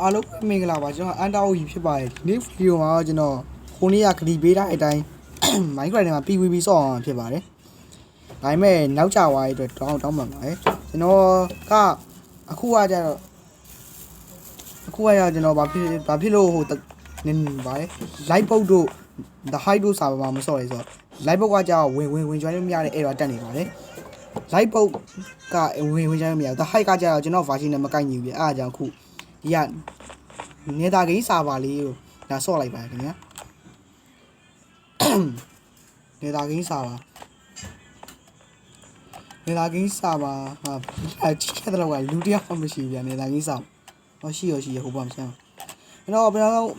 အားလုံးမင်္ဂလာပါကျွန်တော်အန်တာဝီဖြစ်ပါတယ်ဒီနေ့ဗီဒီယိုမှာကျွန်တော်ခုနေ့ကခရီးပေးတဲ့အတိုင်း Minecraft ထဲမှာ PVP ဆော့အောင်ဖြစ်ပါတယ်ဒါပေမဲ့နောက်ကျသွားတဲ့အတွက်တောင်းပန်ပါတယ်ကျွန်တော်ကအခုကကြတော့ကျွန်တော်ဘာဖြစ်လို့ဟိုနေပါတယ် live ပုတ်တို့ the high တို့စာပါမဆော့ရဲဆိုတော့ live ပုတ်ကကြတော့ဝင် join လို့မရတဲ့ error တက်နေပါတယ် live ပုတ်ကဝင် join လို့မရ the high ကကြတော့ကျွန်တော် version နဲ့မကိုက်ညီဘူးပြအဲ့ဒါကြောင့်အခုဒီကနေတာဂိမ်းစာပါလေးကိုဒါဆော့လိုက်ပါခင်ဗျာနေတာဂိမ်းစာပါဟာကြည့်ခဲ့တော့ကလူတယောက်မှမရှိဘူးဗျာနေတာဂိမ်းစာဟောရှိရဟိုဘာမဆန်းအဲ့တော့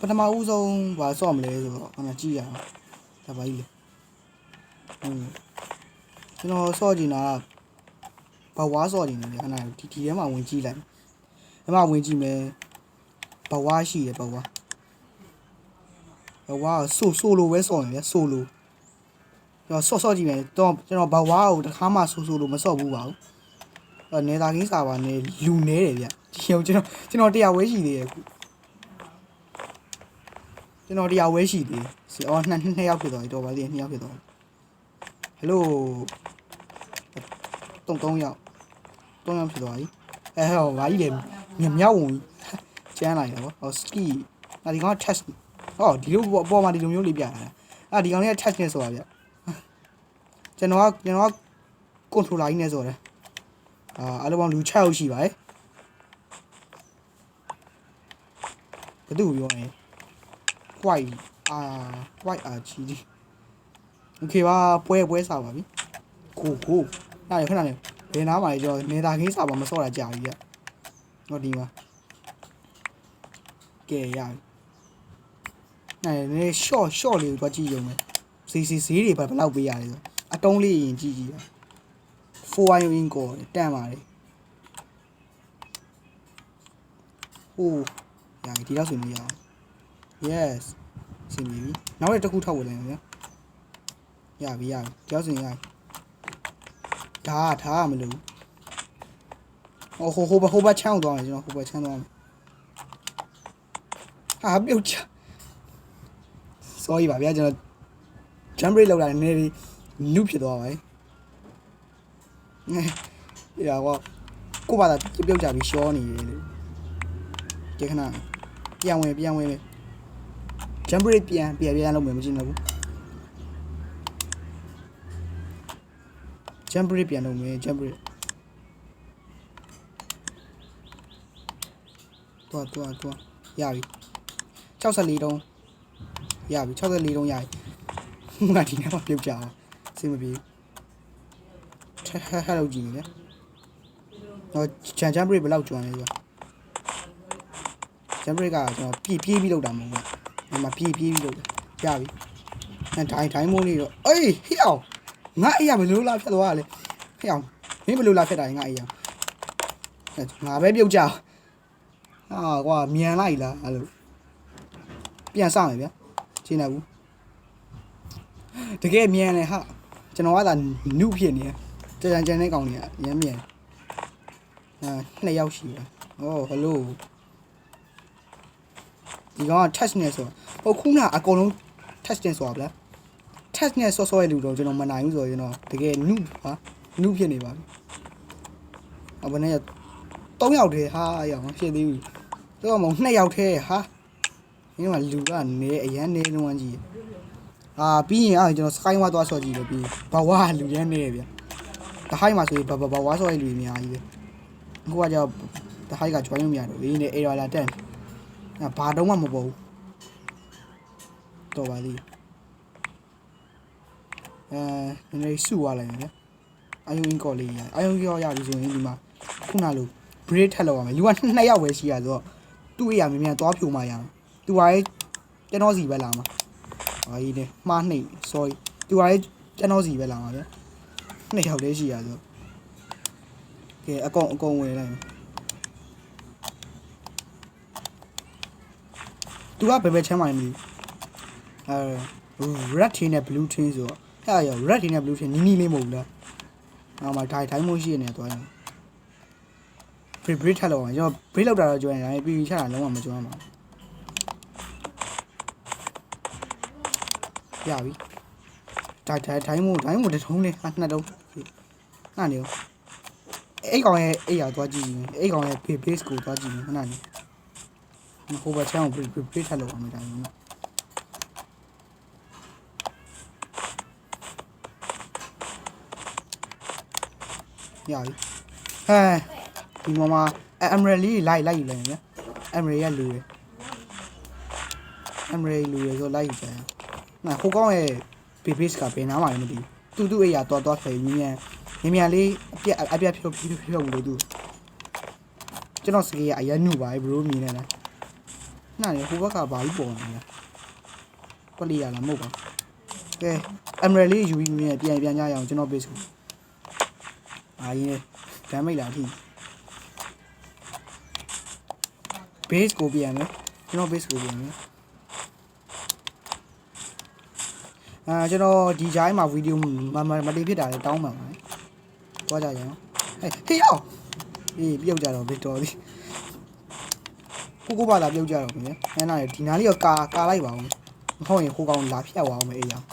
ပထမဦးဆုံးဘာဆော့မလဲဆိုတော့အမှကြည့်ရအောင်ဒါပါကြီးလေကျွန်တော်ဆော့ကြည့်တာဘဝါဆော့ကြည့်နေတယ်ခဏဒီထဲမှာဝင်ကြည့်လိုက်ဒီမှာဝင်ကြည့်မယ်ဘဝရှိတယ်ဘဝဆိုလိုပဲဆော့နေတယ်ဆိုလိုကျွန်တော်ဆော့ကြည့်မယ်တော့ကျွန်တော်ဘဝကိုတခါမှဆိုလိုမဆော့ဘူးပါဘူးနေတာကင်းစာပါနေလူနေတယ်ဗျဒီကျွန်တော်တရားဝဲရှိသေးတယ်ခုကျွန်တော်တရားဝဲရှိသေးအော်နှစ်ယောက်ဖြစ်သွားပြီတော့ပါသေးနှစ်ယောက်ဖြစ်သွားပြီဟယ်လို3ယောက်ဖြစ်သွားပြီဟောဘာကြီးလဲမြောက်ဝင်ကျန်းလာရတော့ဟောစကီဒီကောင် test ဟောဒီလိုပေါ်မှာဒီလိုမျိုးလေးပြတာဒီကောင်လေးက test နဲ့ဆိုတာဗျကျွန်တော်က controller ကြီးနဲ့ဆိုတယ်အားလုံးပေါင်းလူ6ယောက်ရှိပါတယ်ဘယ်သူပြောလဲ white ကြီး okay ပါပွဲစားပါပြီကိုအဲ့ခဏလေးဘယ်နားမှာလဲကျွန်တော်နေတာခင်းစားပါမစော့တာကြာပြီဗျဟောဒီမှာကဲရပြီအဲ့ short လေးကိုကြည့်ရုံပဲဈေးတွေဘယ်လောက်ပေးရလဲဆိုအတုံးလေးရင်ကြည့်ရ4 in ကိုတန့်ပါတယ်ဟိုရပြီဒီတော့ဆိုလို့ရအောင် yes စင်ပြီနောက်တစ်ခုထောက်ဝင်လိုက်ဗျာရပြီဒီတော့ဆိုရင်ထားမလို့ဟိုဘချမ်းသွားမယ်ကျွန်တော်ဟိုဘချမ်းသွားမယ်ဟာပြုတ်ချ sorry ပါဗျာကျွန်တော် jump break လောက်လာနေနေနုဖြစ်သွားပါပြီရပါကိုပါတာပြုတ်ကြပြီးရှောနေတယ်လို့ကြည့်ခဏပြန်ဝင်လေ jump break ပြန်လုပ်မယ်မကြည့်တော့ဘူး jump break ပြန်လုပ်မယ် jump break တော့ရပြီ64တုံးရပြီ64တုံးရပြီငါဒီနေ့မှပြုတ်ကြအောင်စိတ်မပြေဟဲ့လို့ကြည့်နေတယ်တော့ jump break ဘယ်လောက်ကျွမ်းလဲဆိုတော့ jump break ကကျွန်တော်ပြေးပြီးလောက်တာမဟုတ်ဘူးဒီမှာပြေးပြီးလောက်တာရပြီအဲဒိုင်းမိုးလေးတော့အေးဟေ့အောင်ငါအေးရမလို့လားဖြစ်သွားတာလေဟေ့အောင်မင်းဘယ်လိုလားဖြစ်တာငါအေးရငါပဲပြုတ်ကြဟာကွာမြန်လိုက်လားအဲ့လိုပြန်စမယ်ဗျာရှင်းနေဘူးတကယ်မြန်တယ်ဟာကျွန်တော်ကသာနုဖြစ်နေတယ်ကြံတဲ့ကောင်ကြီးကရမ်းမြန်2ယောက်ရှိတယ်ဟောဟယ်လိုဒီကောင်က touch နဲ့ဆိုဟိုခုနအကုန်လုံး touch နဲ့ဆိုတာဗျာ touch နဲ့ဆော့ရလို့တော့ကျွန်တော်မနိုင်ဘူးဆိုတော့ကျွန်တော်တကယ်နုဖြစ်နေပါပြီဘယ်နဲ့3ယောက်တည်းဟာရအောင်ဖြစ်သေးဘူးတော့မဟုတ်2ယောက်တည်းဟာဒီမှာလူကနေအရန်နေလုံးဝကြီးပြီးရင်ကျွန်တော် sky ဝါသွားဆော့ကြည့်လို့ပြီးဘဝလူရန်နေဗျာတဟိုင်းမှာဆိုရင်ဘဝဆော့ရလူအများကြီးပဲအခုကကြောက်တဟိုင်းက join လို့မရတော့ဘူးဒီနေ့ error လာတက်ဘာတော့မှမပေါ်ဘူးတော့ပါလိနည်းနည်းစုသွားလိုက်မယ်ဗျာအယုံကော်လေးရအယုံရောရပြီဆိုရင်ဒီမှာခုနလို break ထက်လောက်ရမယ်လူက2ယောက်ပဲရှိရဆိုတော့သူ့အရာမြင်မြန်သွားဖြုံမှရအောင်သူကလည်းကျွန်တော်စီပဲလာမှာဟေးနေမှားနှိပ် sorry သူကလည်းကျွန်တော်စီပဲလာမှာဗျာ2ယောက်လေးရှိရဆိုကဲအကုန်ဝင်လိုက်သူကဘယ်ချမ်းမှမလို့red team နဲ့ blue team ဆိုတော့အဲ့ရ red team နဲ့ blue team နီးလေးမဟုတ်ဘူးလားမှာဒိုင်းမိုးရှိနေတော့ break ထပ်လောက်အောင်ကျွန်တော် break လောက်တာတော့ကျွမ်းရတယ် PV ချတာလုံးဝမကျွမ်းပါဘူးရပြီတိုင်းမို့တထုံးနဲ့နှစ်တုံးနားနေအဲ့ကောင်ရဲ့အဲ့ရသွားကြည့်အဲ့ကောင်ရဲ့ base ကိုသွားကြည့်ခဏနေဟိုဘက်ချောင်း break ထပ်လောက်အောင်မတိုင်းဘူးနော်ရပြီဒီမှာ Emerald လေးလိုက်ယူလိုက်နော် Emerald ရလူရယ် Emerald လူရယ်ဆိုလိုက်ယူကြရနော်ဟိုကောင်ရဲ့ base ကဘယ်နားမှာလဲမသိဘူးသူ့အိယာတော်ဖယ်မြန်လေးအပြတ်ဖြုတ်လို့သူကျွန်တော်စကေးကအရနုပါဘရိုမြင်နေလားနားလေဟိုဘက်ကဘာလို့ပေါ်နေလဲပလီရလားမဟုတ်ပါကဲ Emerald လေးယူပြီးမြန်ပြန်ကြရအောင်ကျွန်တော် base ကိုအာရင်းဒမ်းမိတ်လာထိ base ကိုပြန်မယ်ကျွန်တော် base ကိုပြန်မယ်ကျွန်တော်ဒီဂျိုင်းမှာဗီဒီယိုမတင်ဖြစ်တာလေတောင်းပန်ပါတယ်သွားကြရအောင်ဟေးရောက်ပြုတ်ကြတော့ဗစ်တော်ဒီကိုပါလာပြုတ်ကြတော့ခင်ဗျာနားဒီနားလေးကကာလိုက်ပါဦးမဟုတ်ရင်ဟိုကောင်လာဖြတ်သွားအောင်မေးရအောင်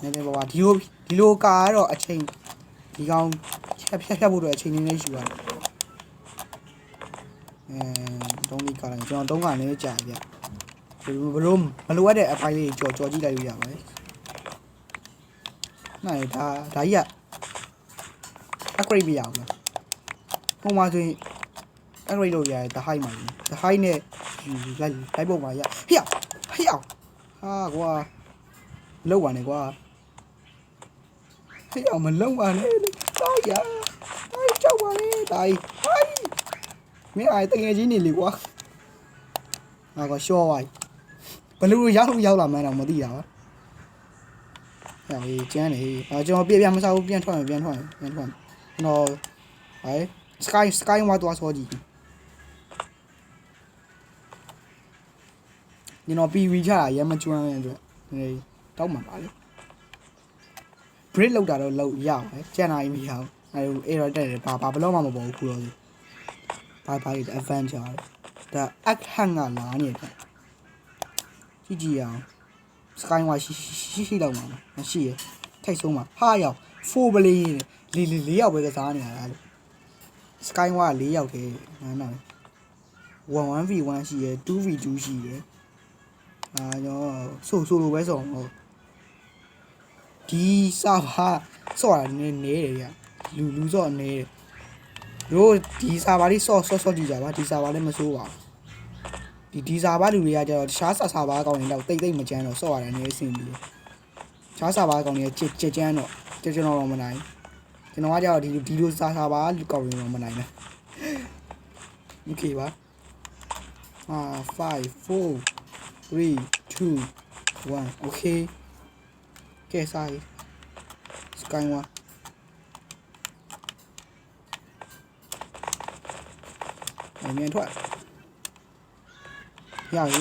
နည်းနည်းပါဒီလိုကာကတော့အချိန်ဒီကောင်ဖြတ်ဖို့တော့အချိန်နည်းနည်းယူရတယ်တုံးလေးကာလိုက်ကျွန်တော်တုံးကလည်းကြာပြဘလို့မလိုအပ်တဲ့အပိုင်းလေးကြော်ကြည့်လိုက်လို့ရပါတယ်နိုင်ဒါကြီးက upgrade မရအောင်လားဟိုမှာဆိုရင် upgrade လုပ်ရတယ် the high မှာ the high နဲ့လိုက်ပုံမှာရဟေ့ဟာကွာလောက်ပါနဲ့ကွာဟေ့အောင်မလုံပါနဲ့တောက်ရကြောက်ပါလေတိုင်းမင်းအားတငယ်ချင်းနေလေကွာကွာရှော့ဝိုင်းဘလူရောက်လာမှန်းတော့မသိတာပါဟဲ့ကျန်းနေကျွန်တော်ပြမစားဘူးပြန်ထွက်ကျွန်တော်sky ဝါတော့ဆောကြည့်ကျွန်တော် PV ချတာရမ်းမကျွမ်းတဲ့အတွက်တောက်မှပါလေ break လောက်တာတော့လောက်ရပါတယ်ကျန်တာကြီးမရဘူးerror တက်တယ်ဘာဘလို့မှမပေါ်ဘူးခုတော့ဘာ adventure ဒါ act hang ကလာနေတယ်ကြည့်အောင် sky ဝါရှိလောက်မှာမရှိရထိတ်ဆုံးမှာဟာရောက်4 play 4ယောက်ပဲကစားနေရတာလို့ sky ဝါ4ယောက်တည်းနော် 1v1 ရှိရ 2v2 ရှိရကျွန်တော်ဆိုလိုပဲဆိုတော့ဒီစာဘာဆော့တာနေတယ်ဗျလူဆော့နေတယ်တို့ဒီစာဘာလေးဆော့ကြည့်ကြပါဒီစာဘာလည်းမစိုးပါဘူးဒီစာဘာလူတွေကကျတော့တခြားစာဘာကောင်းနေတော့တိတ်မကြမ်းတော့ဆော့ရတယ်နေအဆင်ပြေတခြားစာဘာကောင်းနေကြက်ကြမ်းတော့ကျွန်တော်တော့မနိုင်ကျွန်တော်ကကျတော့ဒီလိုစာဘာလူကောင်းနေတော့မနိုင်နဲ့โอเคပါ5 4 3 2 1 okay ကဲစား sky 1မြန်ထွက်ရပြီ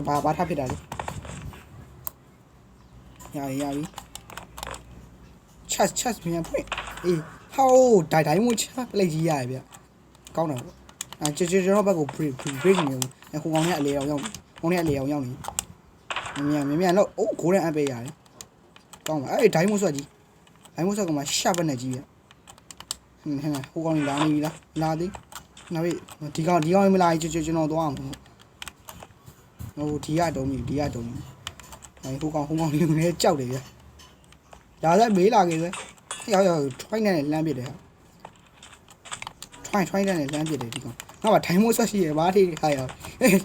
ဘာထပ်ဖြစ်တာလဲရပြီချက်မြန်ဖွင့်ဟောတိုင်းမို့ချက်ပလိုက်ကြီးရဗျကောင်းတယ်ပေါ့ကျွန်တော်ဘက်ကို break နေဘူးဟိုကောင်ကအလေအောင်ရောက်နေမြန်လို့အိုးဂိုးနဲ့အပ်ပေးရတယ်ကောင်းပါတိုင်းမို့ဆွတ်ကြီးတိုင်းမို့ဆွတ်ကမှရှာပတ်နေကြီးဗျဟဲ့ဟိုကောင်လာနေပြီလားလာသေးနောက်ဒီကောင်မလာကြီးကျွန်တော်သွားအောင်ဟိုဒီကတုံးပြီဟိုကောင်လေးနဲ့ကြောက်တယ်ဗျဒါလည်းမေးလာခဲ့ပဲရောက် try နဲ့လမ်းပစ်တယ်ဟာ try နဲ့လမ်းပစ်တယ်ဒီကောင်ငါကထိုင်မို့ဆွတ်ရှိရဘာထိခါရ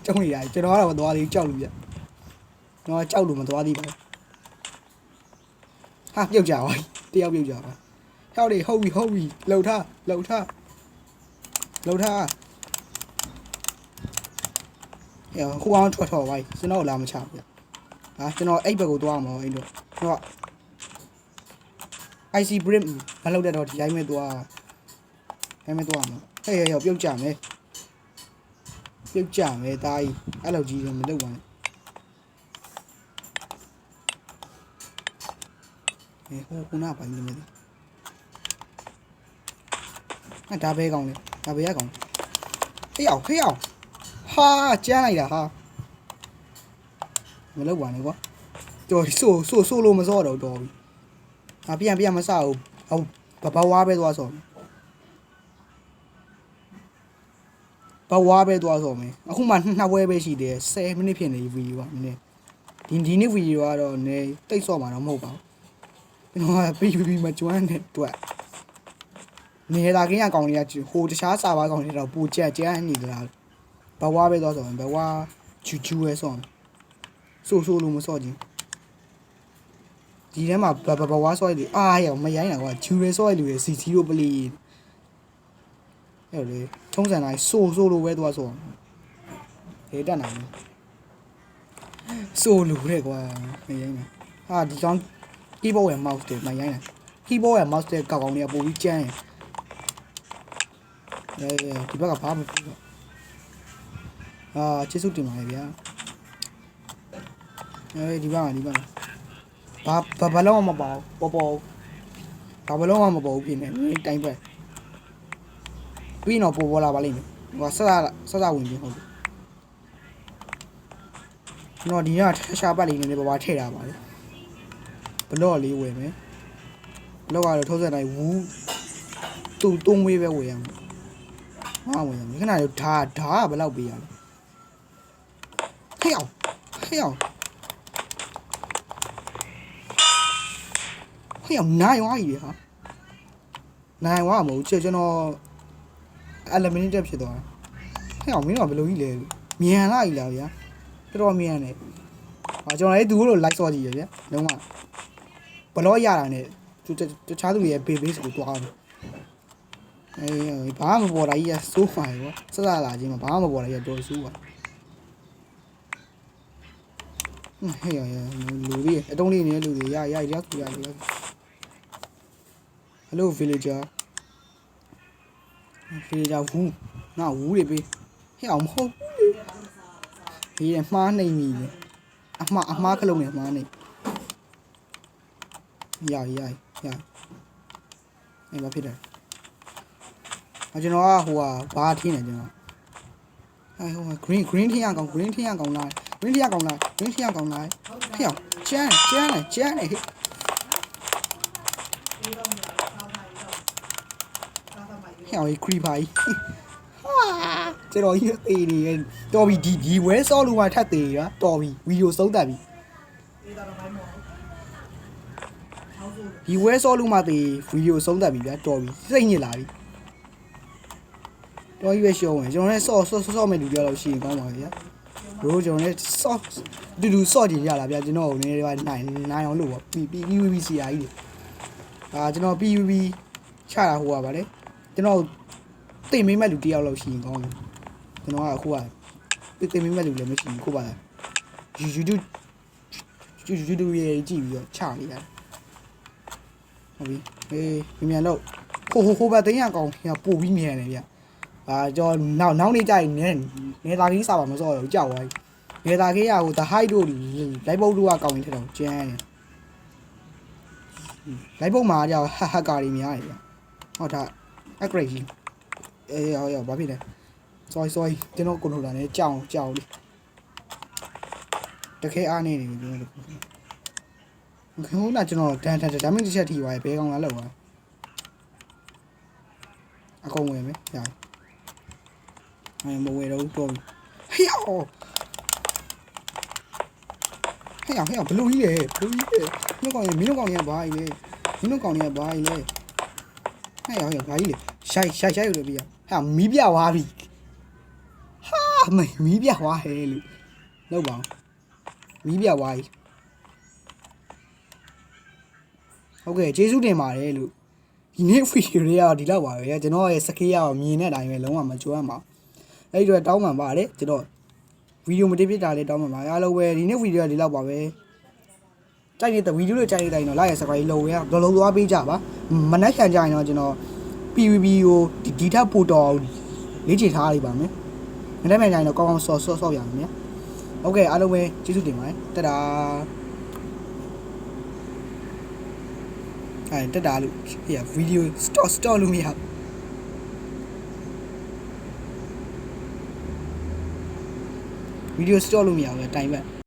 တုံးနေရတယ်ကျွန်တော်ကတော့မသွားသေးကြောက်လို့ဗျကျွန်တော်ကြောက်လို့မသွားသေးပါဟာပြုတ်ကြပါတယောက်ပြုတ်ကြပါဟောက်တွေဟုတ်ပြီလှုပ်ထားဟိုအောင်ထွက်ပါကျွန်တော်လာမချဘူးကျွန်တော်အဲ့ဘက်ကိုသွားမှာအဲ့တော့ကျွန်တော် IC brick မလုပ်တဲ့တော့ဒီတိုင်းပဲသွားမှာဟဲ့ပြုတ်ကြမယ်တာကြီးအဲ့လိုကြီးမလုပ်ပါနဲ့ဟိုနာပါနေမယ် ဒါပဲကောင်းလေဒါပဲရကောင်းဟေးအောင်ဟာကျန်းလိုက်တာဟာမလုပ်ပါနဲ့ကွာကြော်ဆိုလို့မစောတော့တော်ပြီပြန်မစဘူးဘဝပဲသွားစောဘဝပဲသွားစောမယ်အခုမှ2ပွဲပဲရှိတယ်10မိနစ်ဖြစ်နေဗီဒီယိုပါနည်းဒီနေ့ဗီဒီယိုကတော့နည်းတိတ်စော့မှာတော့မဟုတ်ပါဘူးကျွန်တော်က PVP မှာကျွမ်းတဲ့အတွက်နေတာကင်းရကောင်တွေကဟိုတခြားစာပါကောင်တွေတော့ပူကြက်နေကြလားဘဝပဲသွားစောမယ်ဘဝချူပဲစောမယ်ဆိုလို့မစောချင်းဒီထဲမှာဘဝစောရည်အားရမရိုင်းတာကွာဂျူရဲစောရည်လူရဲ့ C0 ပလီအဲ့လေထုံးစံတိုင်းဆိုလို့ပဲသွားစောဟေးတက်နိုင်ဆိုလူတဲ့ကွာမရိုင်းတာဟာဒီကောင် keyboard ရဲ့ mouse တွေမရိုင်းတာ keyboard ရဲ့ mouse တွေကောက်ကောင်းတွေကပို့ပြီးကျန်းရင်ဒီဘက်ကဘာမှမဖြစ်တော့ကျေးဇူးတင်ပါတယ်ဗျာဒီဘက်ဘာလုံးမပေါ့ဘာဘလုံးမပေါ့ဖြစ်နေတိုင်းပဲပြီးတော့ပေါ်လာပါလိမ့်မယ်ဟိုဆက်ဝင်ပြီးဟုတ်နော်ဒီကရှာပတ်လေးနေဘာထည့်တာပါလေဘလော့လေးဝယ်မယ်ဘလော့ကတော့ထုံးစံတိုင်းဝူးသူ့သုံးဝေးပဲဝယ်ရမယ်ငါဝယ်ရမယ်ခဏတော့ဓာကဘယ်လောက်ပေးရလဲဟေးအောင်နိုင်ဝါကြီးဟာနိုင်ဝါမဟုတ်ကျွန်တော်အလမင်းတက်ဖြစ်သွားဟဲ့အောင်မင်းကဘယ်လိုကြီးလဲမြန်လာကြီးလားဗျာတော်မြန်နေကျွန်တော်လည်းသူ့ကိုလိုက်စောကြည့်ရဗျာလုံးဝဘလော့ရတာနဲ့တခြားသူရဲ့ base ကိုတွားတယ်ဘာမှမပေါ်တာကြီးစိုးပါရောဆက်လာချင်းမှာဘာမှမပေါ်တာကြီးတော်စိုးပါဟေးလူကြီးအတုံးလေးနေလူကြီးရHello villager ဝူငါဝူတွေပေးဟဲ့အောင်မဟုတ်ဒီအမှားနေပြီအမှားခလုံးနေမှားနေရအဲ့ဘာဖြစ်တယ်ကျွန်တော်ကဟိုဘာထင်းနေကျွန်တော်ဟို green ထင်းရကောင်လား green ထင်းရကောင်လားဟဲ့အောင်ကျန်းနေဟဲ့ဟောခရီးပါကြီးကျွန်တော်ကြီးအေးနေတော်ပြီဒီဝဲစောလူမှထပ်သေးရတော်ပြီဗီဒီယိုဆုံးသက်ပြီဒီဝဲစောလူမှသေးဗီဒီယိုဆုံးသက်ပြီဗျာတော်ပြီစိတ်ညစ်လာပြီတော်ကြီးပဲရှောင်းဝင်ကျွန်တော်လည်းဆော့မဲ့လူတယောက်လောက်ရှိရင်ကောင်းပါဗျာဘရိုကျွန်တော်လည်းဆော့တူဆော့ကြည့်ရလားဗျာကျွန်တော်ကိုနည်းနည်းနိုင်အောင်လို့ပေါ့ PVP စီအာကြီးကျွန်တော် PVP ချတာဟိုပါလေကျွန်တော်တိတ်မိမဲ့လူတယောက်လောက်ရှိရင်ကောင်းတယ်ကျွန်တော်ကအခုကတိတ်မိမဲ့လူလည်းမရှိဘူးခုပါလား YouTube ရဲ့ကြည့်ပြီးတော့ချနေတာဟုတ်ပြီမြန်တော့ဟိုဘတင်းရကောင်ပို့ပြီးမြန်တယ်ဗျကျွန်တော်နောက်နေ့ကျရင်နေသားကြီးစာပါမစောတော့ကြောက်သွားပြီနေသားကြီးဟို the height တို့လိုက်ပုတ်တို့ကကောင်းရင်ထတော့ကျန်းတယ်လိုက်ပုတ်မှာကြောက်ဟက်ကာတွေများတယ်ဗျဟုတ်ဒါupgrade ကြီးရောက်ဘာဖြစ်လဲ sorry ကျွန်တော်ကွန်ထရိုလာနဲ့ကြောက်လေးတခဲအားနေပြီကျွန်တော်ခုနကျွန်တော်ဒမ်းမင်းတစ်ချက်ထိသွားပြီဘဲကောင်လာလောက်သွားအကုန်ဝင်မယ်ရမဝယ်တော့တော်ပြီဟေ့ဘလူးကြီးလေမင်းကောင်ကြီးကဘာကြီးလဲဟဲ့ဘာကြီးလဲရှိုက်လို့ပြရဟာမီးပြွားပြီဟာမီးပြွားဟဲလို့လောက်ပါမီးပြွားကြီးဟုတ်ကဲ့ကျေးဇူးတင်ပါတယ်လို့ဒီနေ့ဗီဒီယိုလေးကဒီလောက်ပါပဲကျွန်တော်ရဲ့စကေးရအောင်မြင်တဲ့အတိုင်းပဲလုံးဝမကြွမ်းပါအဲ့ဒီတော့တောင်းပန်ပါတယ်ကျွန်တော်ဗီဒီယိုမတင်ပြတာလေးတောင်းပန်ပါအားလုံးပဲဒီနေ့ဗီဒီယိုကဒီလောက်ပါပဲကြိုက်နေတဲ့ဗီဒီယိုလေးကြိုက်နေတိုင်းတော့ like ရ subscribe လုပ်ရတော့လုံးသွားပေးကြပါမနှက်ခံကြရင်တော့ကျွန်တော် PVP ကိုဒီထက်ပိုတော့လေ့ကျင့်ထားလိုက်ပါမယ်။မနေ့မှတိုင်းတော့ကောင်းဆော့ရမယ်။ဟုတ်ကဲ့အားလုံးပဲကျေးဇူးတင်ပါတယ်။တက်တာလို့ဗီဒီယို stop လို့မရဘူး ဗီဒီယိုစတော့လို့မရဘူးလေတိုင်ပတ်